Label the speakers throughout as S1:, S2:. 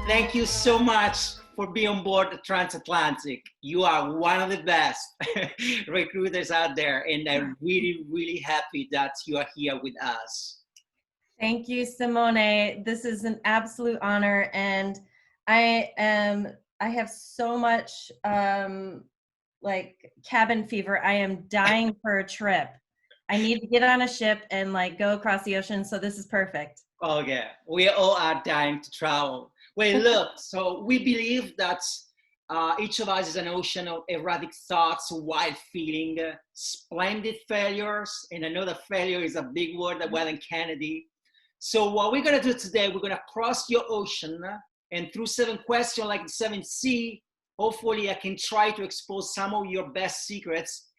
S1: Thank you so much for being on board the Transatlantic. You are one of the best recruiters out there, and I'm really, really happy that you are here with us.
S2: Thank you, Simone. This is an absolute honor, and I have so much like cabin fever. I am dying for a trip. I need to get on a ship and like go across the ocean, so this is perfect.
S1: Oh yeah, we all are dying to travel. Well, look, so we believe that each of us is an ocean of erratic thoughts, wild feeling, splendid failures, and I know that failure is a big word that Wieden Kennedy. So what we're gonna do today, we're gonna cross your ocean, and through 7 questions like the 7C, hopefully I can try to expose some of your best secrets,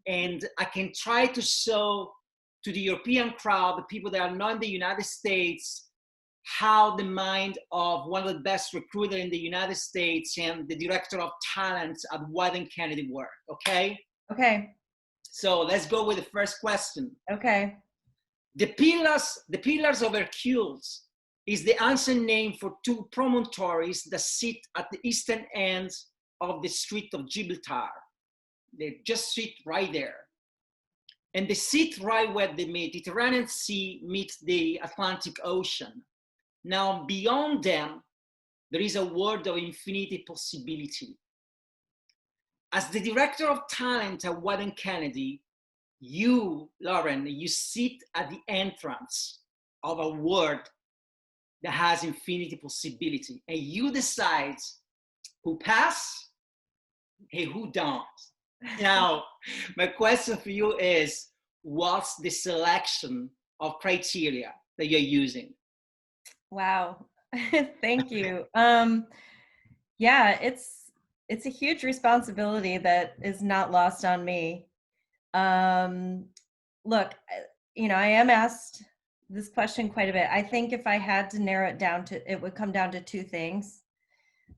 S1: and I can try to show to the European crowd, the people that are not in the United States, how the mind of one of the best recruiters in the United States and the director of talent at Wieden Kennedy work, okay?
S2: Okay.
S1: So let's go with the first question.
S2: Okay.
S1: The pillars of Hercules is the ancient name for 2 promontories that sit at the eastern ends of the Strait of Gibraltar. They just sit right there. And they sit right where the Mediterranean Sea meets the Atlantic Ocean. Now, beyond them, there is a world of infinite possibility. As the director of talent at Wieden Kennedy, you, Lauren, you sit at the entrance of a world that has infinity possibility, and you decide who pass and who don't. Now, my question for you is, what's the selection of criteria that you're using?
S2: Wow. Thank you. Yeah, it's a huge responsibility that is not lost on me. Look, I am asked this question quite a bit. I think if I had to narrow it down to, it would come down to 2 things.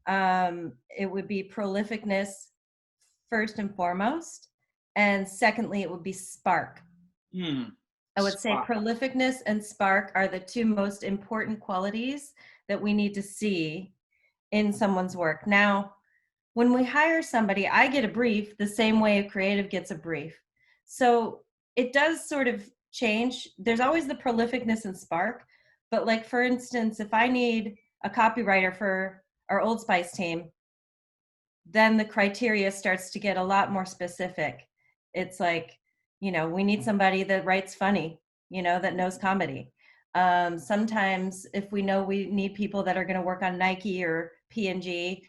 S2: It would be prolificness first and foremost, and secondly, it would be spark. I would say prolificness and spark are the 2 most important qualities that we need to see in someone's work. Now, when we hire somebody, I get a brief the same way a creative gets a brief. So it does sort of change. There's always the prolificness and spark, but like, for instance, if I need a copywriter for our Old Spice team, then the criteria starts to get a lot more specific. It's like, we need somebody that writes funny, that knows comedy. Sometimes if we know we need people that are going to work on Nike or P&G,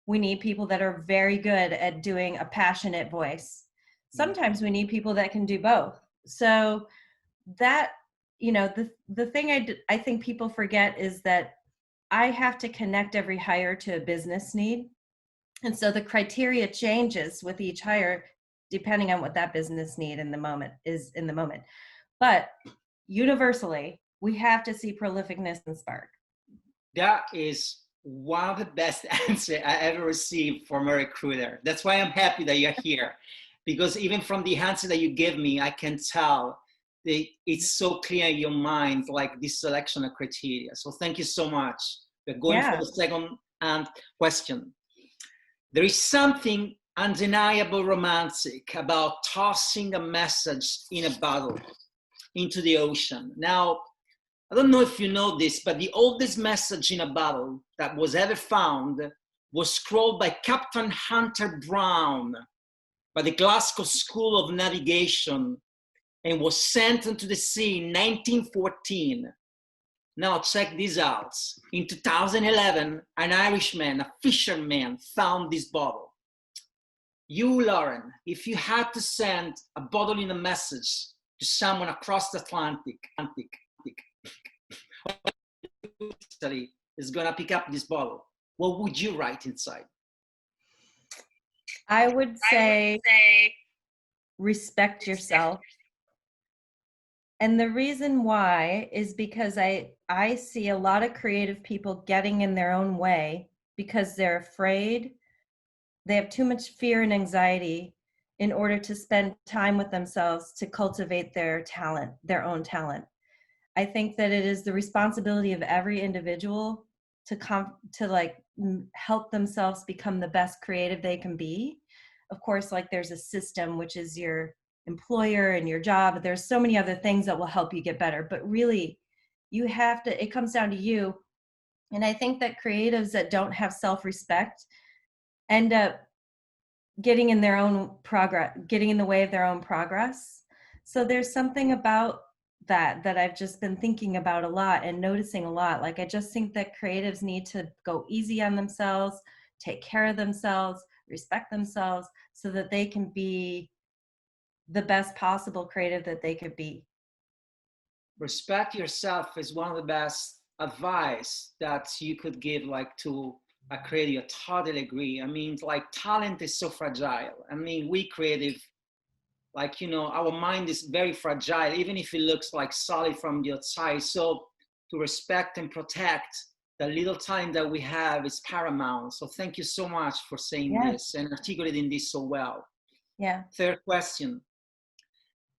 S2: we need people that are very good at doing a passionate voice. Sometimes we need people that can do both. So that, the thing I think people forget is that I have to connect every hire to a business need. And so the criteria changes with each hire depending on what that business need in the moment. But universally, we have to see prolificness and spark.
S1: That is one of the best answers I ever received from a recruiter. That's why I'm happy that you're here, because even from the answer that you gave me, I can tell that it's so clear in your mind, like this selection of criteria. So thank you so much. We're going for the second question. There is something undeniable romantic about tossing a message in a bottle into the ocean. Now, I don't know if you know this, but the oldest message in a bottle that was ever found was scrawled by Captain Hunter Brown by the Glasgow School of Navigation and was sent into the sea in 1914. Now check this out. In 2011, an Irishman, a fisherman, found this bottle. You, Lauren, if you had to send a bottle in a message to someone across the Atlantic, is gonna pick up this bottle, what would you write inside?
S2: I would say respect yourself. And the reason why is because I see a lot of creative people getting in their own way because they're afraid. They have too much fear and anxiety in order to spend time with themselves to cultivate their talent, their own talent. I think that it is the responsibility of every individual to like help themselves become the best creative they can be. Of course, like there's a system, which is your employer and your job. There's so many other things that will help you get better, but really you have to, it comes down to you. And I think that creatives that don't have self-respect end up getting in their own progress, getting in the way of their own progress. So there's something about that I've just been thinking about a lot and noticing a lot. Like, I just think that creatives need to go easy on themselves, take care of themselves, respect themselves, so that they can be the best possible creative that they could be.
S1: Respect yourself is one of the best advice that you could give like to a creative. I totally agree. I mean, like talent is so fragile. I mean, we creative, like, you know, our mind is very fragile, even if it looks like solid from the outside. So to respect and protect the little time that we have is paramount. So thank you so much for saying this and articulating this so well.
S2: Yeah.
S1: Third question.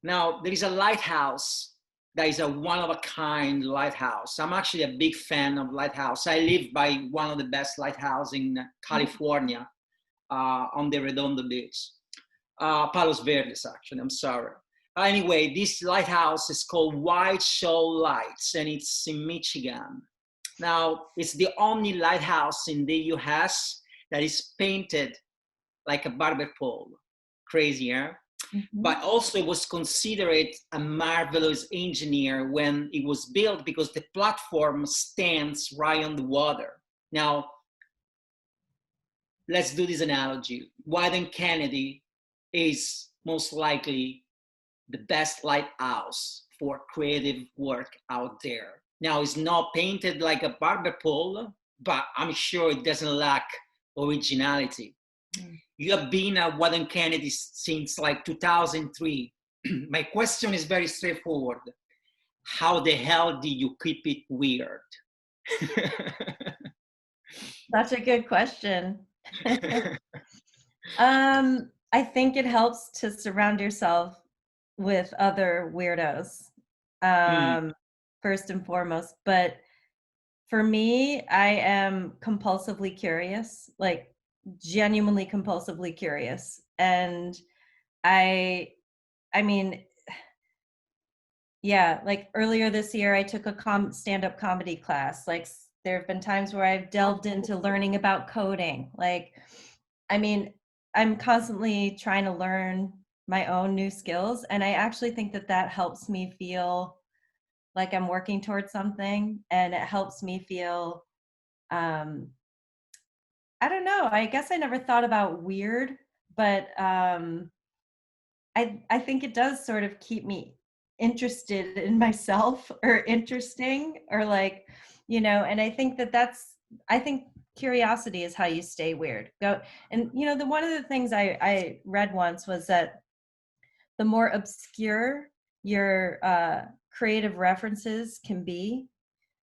S1: Now, there is a lighthouse that is a one-of-a-kind lighthouse. I'm actually a big fan of lighthouse. I live by one of the best lighthouses in California, on the Redondo Beach. Palos Verdes, actually, I'm sorry. Anyway, this lighthouse is called White Shoal Lights, and it's in Michigan. Now, it's the only lighthouse in the US that is painted like a barber pole. Crazy, huh? But also was considered a marvelous engineer when it was built because the platform stands right on the water. Now, let's do this analogy. Wieden Kennedy is most likely the best lighthouse for creative work out there. Now, it's not painted like a barber pole, but I'm sure it doesn't lack originality. You have been at Wieden Kennedy since like 2003. My question is very straightforward. How the hell do you keep it weird?
S2: Such a good question. I think it helps to surround yourself with other weirdos, first and foremost. But for me, I am compulsively curious, like genuinely compulsively curious. And I mean, yeah, like earlier this year, I took a stand-up comedy class. Like there have been times where I've delved into learning about coding. Like, I mean, I'm constantly trying to learn my own new skills. And I actually think that that helps me feel like I'm working towards something. And it helps me feel, I don't know, I guess I never thought about weird, but I think it does sort of keep me interested in myself or interesting or like, you know, and I think I think curiosity is how you stay weird. Go and you know, one of the things I read once was that the more obscure your creative references can be,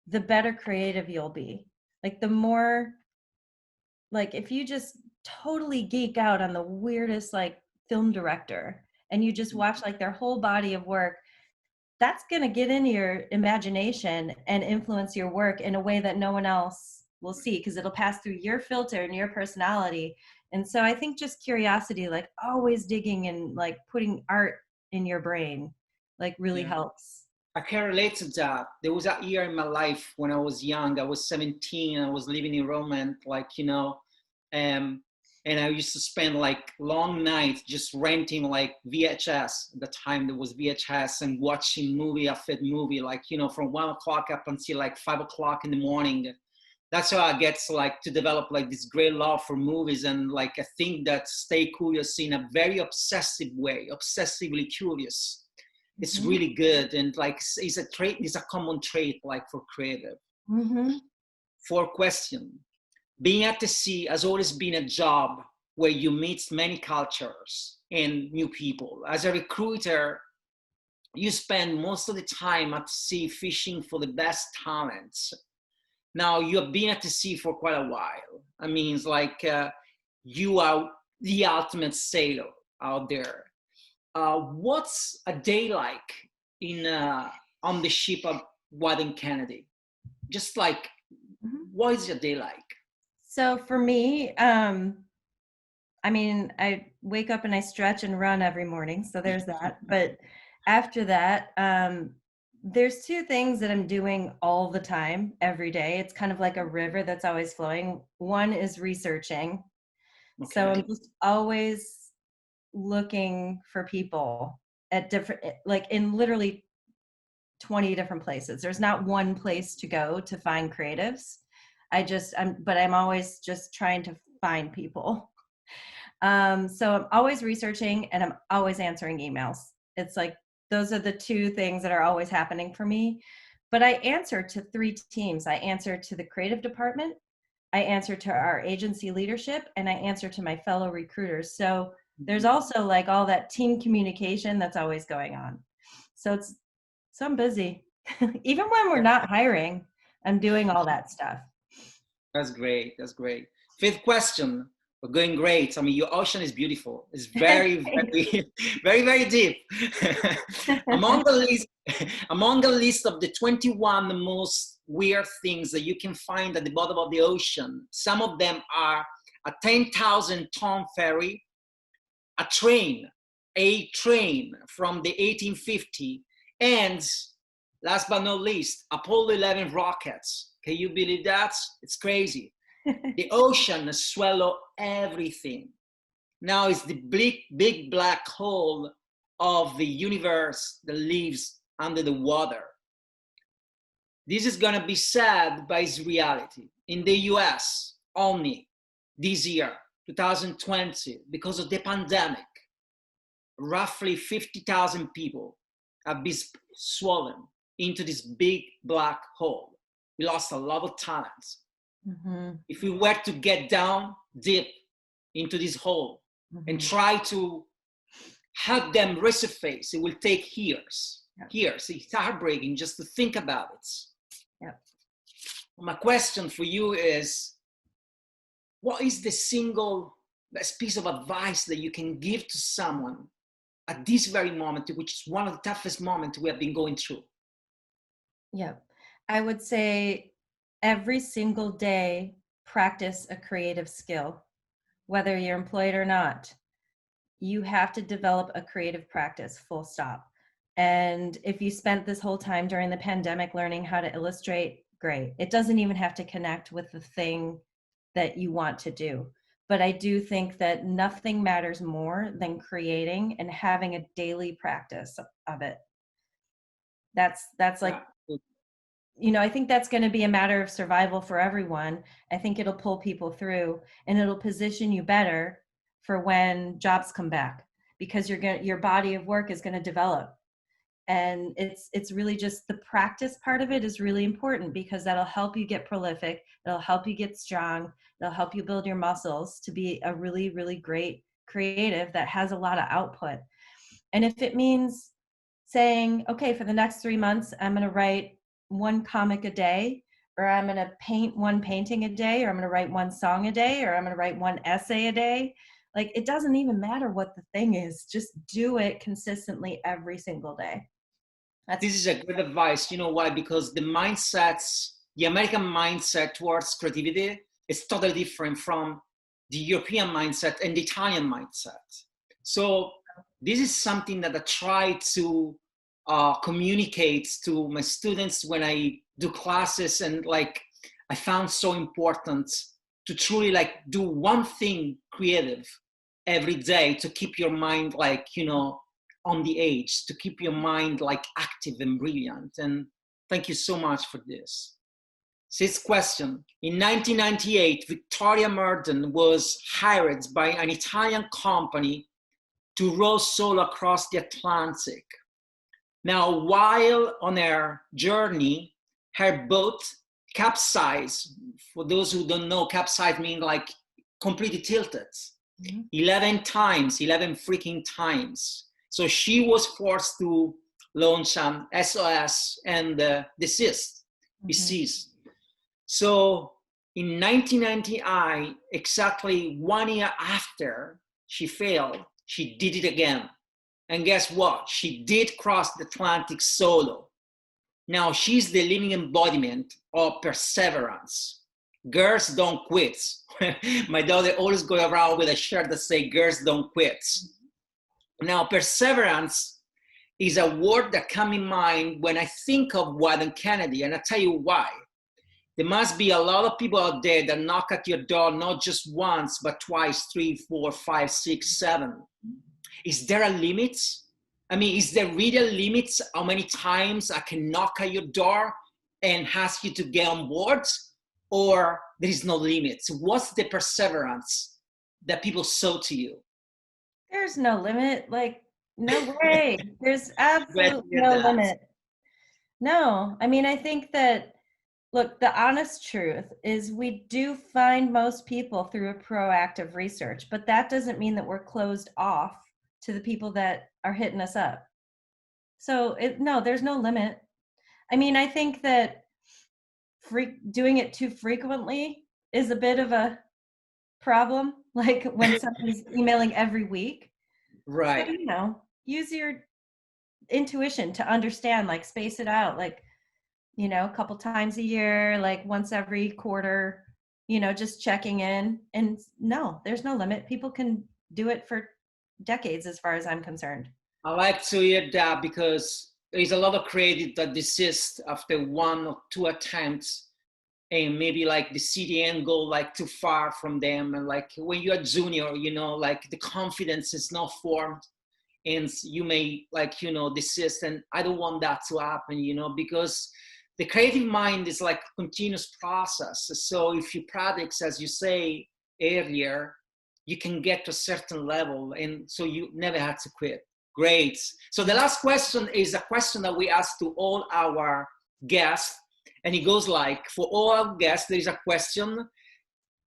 S2: the better creative you'll be. Like the more, like if you just totally geek out on the weirdest like film director and you just watch like their whole body of work, that's going to get into your imagination and influence your work in a way that no one else will see because it'll pass through your filter and your personality. And so I think just curiosity, like always digging and like putting art in your brain, like really helps.
S1: I can relate to that. There was a year in my life when I was young. I was 17. I was living in Rome, and like, you know, and I used to spend like long nights just renting like VHS. At the time there was VHS and watching movie after movie, like, you know, from 1 o'clock up until like 5 o'clock in the morning. That's how I get like to develop like this great love for movies, and like I think that stay curious in a very obsessive way, obsessively curious. It's really good, and like it's a trait, it's a common trait like for creative. Fourth question. Being at the sea has always been a job where you meet many cultures and new people. As a recruiter, you spend most of the time at sea fishing for the best talents. Now, you have been at the sea for quite a while. I mean, it's like you are the ultimate sailor out there. What's a day like in on the ship of Wieden Kennedy? Just like, What is your day like?
S2: So for me, I mean, I wake up and I stretch and run every morning. So there's that. But after that, there's two things that I'm doing all the time, every day. It's kind of like a river that's always flowing. One is researching. So I'm
S1: Okay.
S2: just always looking for people at different, like in literally 20 different places. There's not one place to go to find creatives. But I'm always just trying to find people. So I'm always researching and I'm always answering emails. It's like, those are the two things that are always happening for me. But I answer to 3 teams. I answer to the creative department, I answer to our agency leadership, and I answer to my fellow recruiters. So there's also like all that team communication that's always going on. So I'm busy. Even when we're not hiring, I'm doing all that stuff.
S1: That's great. That's great. Fifth question. We're going great. I mean, your ocean is beautiful. It's very, very, very, very deep. among the list, among the list of the 21 most weird things that you can find at the bottom of the ocean, some of them are a 10,000-ton ferry, a train from the 1850, and last but not least, Apollo 11 rockets. Can you believe that? It's crazy. The ocean swallow everything. Now it's the big black hole of the universe that lives under the water. This is gonna be sad, but it's reality. In the US, only this year, 2020, because of the pandemic, roughly 50,000 people have been swollen into this big black hole. We lost a lot of talents. Mm-hmm. If we were to get down deep into this hole and try to help them resurface, it will take years. Years. It's heartbreaking just to think about it. Yep. My question for you is, what is the single best piece of advice that you can give to someone at this very moment, which is one of the toughest moments we have been going through?
S2: Yeah, I would say every single day, practice a creative skill, whether you're employed or not. You have to develop a creative practice, full stop. And if you spent this whole time during the pandemic learning how to illustrate, great. It doesn't even have to connect with the thing that you want to do. But I do think that nothing matters more than creating and having a daily practice of it. That's like, you know, I think that's going to be a matter of survival for everyone. I think it'll pull people through and it'll position you better for when jobs come back, because your body of work is going to develop. And it's really just the practice part of it is really important, because that'll help you get prolific. It'll help you get strong. It'll help you build your muscles to be a really, really great creative that has a lot of output. And if it means saying, okay, for the next 3 months, I'm going to write 1 comic a day, or I'm going to paint 1 painting a day, or I'm going to write 1 song a day, or I'm going to write 1 essay a day. Like, it doesn't even matter what the thing is. Just do it consistently every single day.
S1: This is a great advice. You know why? Because the American mindset towards creativity is totally different from the European mindset and the Italian mindset. So this is something that I try to communicate to my students when I do classes, and like I found so important to truly like do one thing creative every day to keep your mind like, you know, on the edge, to keep your mind like active and brilliant. And thank you so much for this. Sixth question. In 1998, Victoria Murden was hired by an Italian company to row solo across the Atlantic. Now, while on her journey, her boat capsized. For those who don't know, capsized means like completely tilted. 11 times, 11 freaking times. So she was forced to launch an SOS and desist. So in 1999, exactly 1 year after she failed, she did it again. And guess what? She did cross the Atlantic solo. Now she's the living embodiment of perseverance. Girls don't quit. My daughter always go around with a shirt that say girls don't quit. Now, perseverance is a word that comes in mind when I think of Wieden Kennedy, and I'll tell you why. There must be a lot of people out there that knock at your door, not just once, but twice, 3, 4, 5, 6, 7. Is there a limit? I mean, is there really a limit how many times I can knock at your door and ask you to get on board? Or there is no limit? What's the perseverance that people show to you?
S2: There's no limit. Like, no way. There's
S1: Glad to
S2: absolutely
S1: hear
S2: no
S1: that.
S2: limit. No, I mean, I think that, look, the honest truth is we do find most people through a proactive research, but that doesn't mean that we're closed off to the people that are hitting us up. So no, there's no limit. I mean, I think that doing it too frequently is a bit of a problem. Like when somebody's emailing every week.
S1: Right.
S2: So, you know, use your intuition to understand, like space it out, like, you know, a couple times a year, like once every quarter, you know, just checking in. And no, there's no limit. People can do it for decades as far as I'm concerned.
S1: I like to hear that because there's a lot of creative that desist after 1 or 2 attempts, and maybe like the CDN go like too far from them. And like when you're a junior, you know, like the confidence is not formed and you may like, you know, desist. And I don't want that to happen, you know, because the creative mind is like a continuous process. So if you practice, as you say earlier, you can get to a certain level. And so you never had to quit. Great. So the last question is a question that we ask to all our guests. And it goes like, for all our guests, there is a question,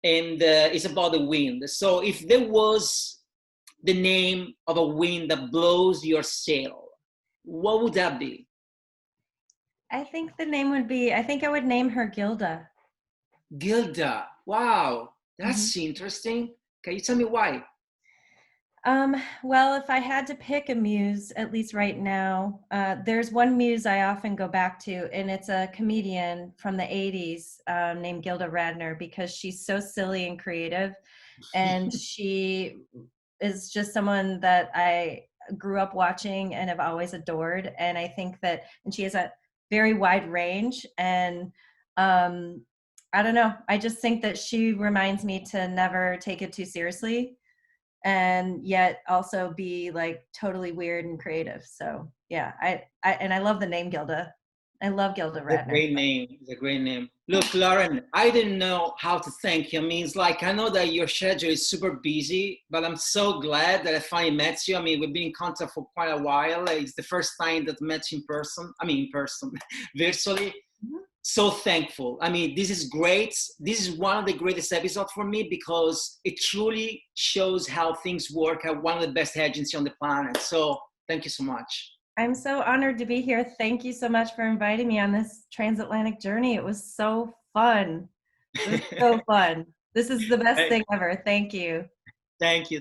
S1: and it's about the wind. So if there was the name of a wind that blows your sail, what would that be?
S2: I think the name would be, I think I would name her Gilda.
S1: Gilda. Wow,
S2: Mm-hmm.
S1: that's interesting. Can you tell me why?
S2: Well, if I had to pick a muse, at least right now, there's one muse I often go back to, and it's a comedian from the 80s named Gilda Radner, because she's so silly and creative. And she is just someone that I grew up watching and have always adored. And I think that, and she has a very wide range. And I don't know, I just think that she reminds me to never take it too seriously, and yet also be like totally weird and creative. So yeah, I love the name Gilda. I love Gilda
S1: It's a
S2: Radner.
S1: great name. It's a great name.
S2: Yeah.
S1: Look, Lauren, I didn't know how to thank you. I mean, it's like, I know that your schedule is super busy, but I'm so glad that I finally met you. I mean, we've been in contact for quite a while. It's the first time that I met you in person. I mean, in person, virtually.
S2: Mhm.
S1: So thankful. I mean, this is great. This is one of the greatest episodes for me because it truly shows how things work at one of the best agencies on the planet. So thank you so much.
S2: I'm so honored to be here. Thank you so much for inviting me on this transatlantic journey. It was so fun. It was so fun. This is the best thing ever. Thank you.
S1: Thank you.